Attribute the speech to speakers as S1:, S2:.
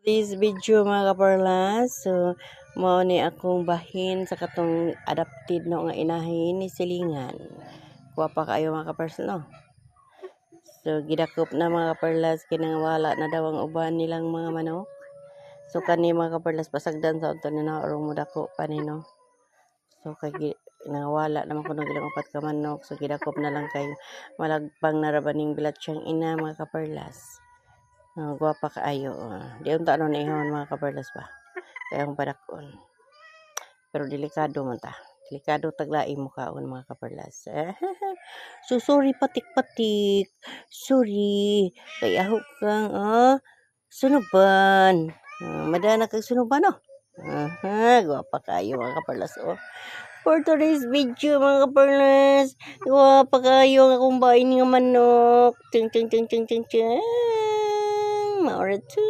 S1: This video mga kaparlas, so mao ni akong bahin sa katong adopted no nga inahin ni Silingan. Kuha pa kayo mga kaparlas no. So gidakop na mga kaparlas kinangwala na daw ang uban nilang mga manok. So kani mga kaparlas pasagdan sa unto ni naurong mo dako pa ni no. So kay nangwala naman kuno ilang upat ka manok. So gidakop na lang kay malagpang narabaning bilat siyang ina mga kaparlas. Guwapa kaayo. Di unta ano na ihon mga kaparlas ba. Kaya ang padakon. Pero delikado man ta. Delikado taglai mo kaon mga kaparlas. So sorry patik-patik. Sorry. Kay aho kang sunuban. Madana kang sunuban no. Guwapa kayo mga kaparlas oh. For today's video mga kaparlas, guwapa kayo ang akong bahay nga manok. Ting ting ting ting ting ting. Maura to.